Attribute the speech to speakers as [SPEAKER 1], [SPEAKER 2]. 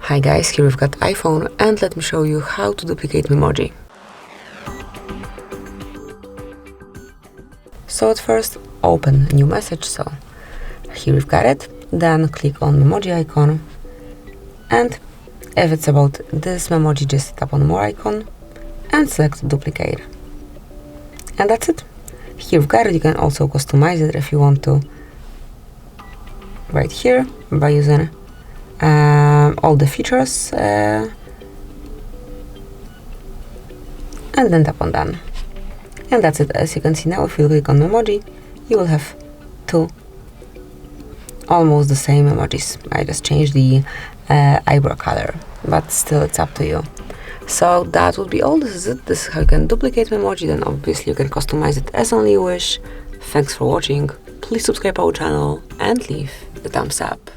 [SPEAKER 1] Hi guys, here we've got iPhone and let me show you how to duplicate Memoji. So at first open a new message, so here we've got it, then click on Memoji icon, and if it's about this Memoji, just tap on more icon and select duplicate. And that's it. Here we've got it. You can also customize it if you want to right here by using all the features and then tap on done. And that's it. As you can see now, if you click on Memoji, you will have two almost the same emojis. I just changed the eyebrow color, but still it's up to you. So that would be all. This is it. This is how you can duplicate Memoji. Then obviously you can customize it as only you wish. Thanks for watching. Please subscribe our channel and leave the thumbs up.